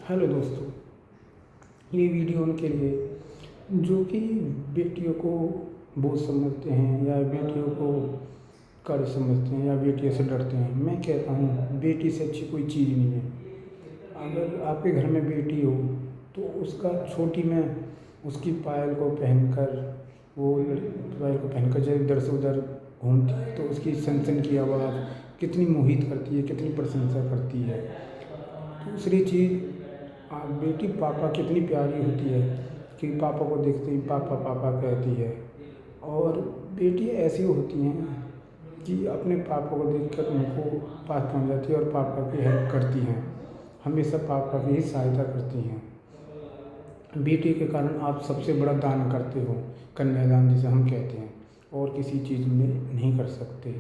Hello दोस्तों, ये video उनके लिए जो कि बेटियों को बोझ समझते हैं या बेटियों को कर्ज समझते हैं या बेटियों से डरते हैं। मैं कहता हूँ बेटी से अच्छी कोई चीज़ नहीं है। अगर आपके घर में बेटी हो तो उसका छोटी में उसकी पायल को पहनकर वो पायल को पहनकर जब इधर से उधर घूमती है तो उसकी सन की आवाज़ कितनी मोहित करती है, कितनी प्रशंसा करती है। दूसरी चीज़, बेटी पापा कितनी प्यारी होती है कि पापा को देखते ही पापा पापा कहती है। और बेटी ऐसी होती हैं कि अपने पापा को देखकर उनको पास पहुंच जाती है और पापा की हेल्प करती हैं, हमेशा पापा की ही सहायता करती हैं। बेटी के कारण आप सबसे बड़ा दान करते हो, कन्यादान जिसे हम कहते हैं, और किसी चीज़ में नहीं कर सकते।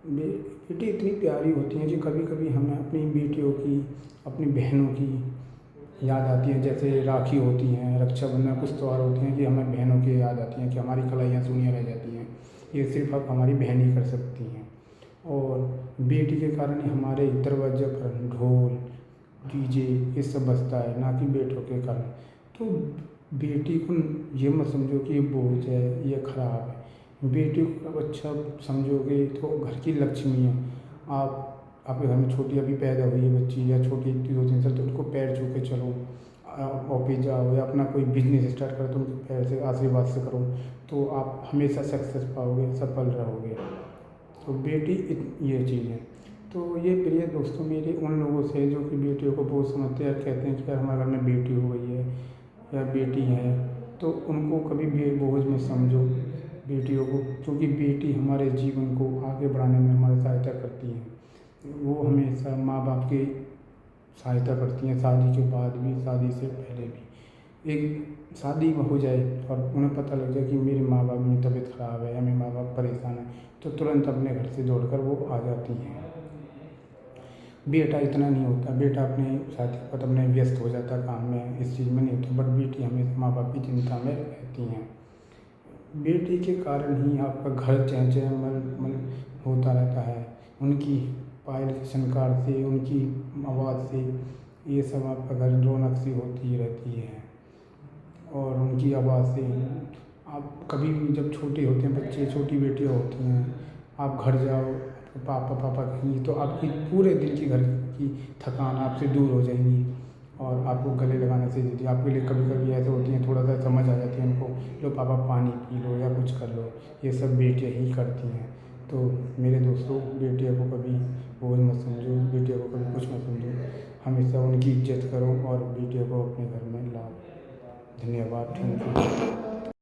बेटी इतनी प्यारी होती हैं कि कभी कभी हमें अपनी बेटियों की, अपनी बहनों की याद आती है। जैसे राखी होती हैं, रक्षाबंधन, कुछ त्यौहार होते हैं कि हमें बहनों की याद आती हैं कि हमारी कलाइयाँ सूनियाँ रह जाती हैं। ये सिर्फ अब हमारी बहन ही कर सकती हैं। और बेटी के कारण ही हमारे दरवाजे पर ढोल डीजे ये सब बजता है, ना कि बेटों के कारण। तो बेटी को ये मत समझो कि ये बोझ है, ये खराब है। बेटी को अब अच्छा समझोगे तो घर की लक्ष्मी है। आपके घर में छोटी अभी पैदा हुई है बच्ची या छोटी 2-3 साल, तो उनको पैर छू के चलो, ऑफिस जाओ या अपना कोई बिजनेस स्टार्ट करो तो उनके पैर से आशीर्वाद से करो, तो आप हमेशा सक्सेस पाओगे, सफल रहोगे। तो बेटी ये चीज़ है। तो ये प्रिय दोस्तों मेरे उन लोगों से जो कि बेटियों को बोझ समझते हैं, कहते हैं कि यार हमारे घर में बेटी हो गई है या बेटी है, तो उनको कभी भी बोझ में समझो बेटियों को, क्योंकि बेटी हमारे जीवन को आगे बढ़ाने में हमारी सहायता करती हैं। वो हमेशा माँ बाप की सहायता करती हैं, शादी के बाद भी, शादी से पहले भी। एक शादी हो जाए और उन्हें पता लग जाए कि मेरे माँ बाप की तबीयत ख़राब है या मेरे माँ बाप परेशान है, तो तुरंत अपने घर से दौड़कर वो आ जाती हैं। बेटा इतना नहीं होता, बेटा अपने साथी पर अपने व्यस्त हो जाता है काम में, इस चीज़ में नहीं होता, बट बेटी हमेशा माँ बाप की चिंता में रहती हैं। बेटी के कारण ही आपका घर चहचहामल होता रहता है। उनकी पायल के झनकार से, उनकी आवाज़ से ये सब आपका घर रौनक सी होती रहती है। और उनकी आवाज़ से आप कभी भी जब छोटे होते हैं बच्चे, छोटी बेटियाँ होती हैं, आप घर जाओ पापा पापा कहेंगी तो आपकी पूरे दिन की घर की थकान आपसे दूर हो जाएंगी और आपको गले लगाने से दीदी आपके लिए कभी कभी ऐसे होती हैं, थोड़ा सा समझ आ जाती है उनको, लो पापा पानी पी लो या कुछ कर लो। ये सब बेटियाँ ही करती हैं। तो मेरे दोस्तों, बेटियों को कभी बोझ मत समझो, बेटियों को कभी कुछ मत समझो, हमेशा उनकी इज्जत करो और बेटियों को अपने घर में लाओ। धन्यवाद, थैंक यू।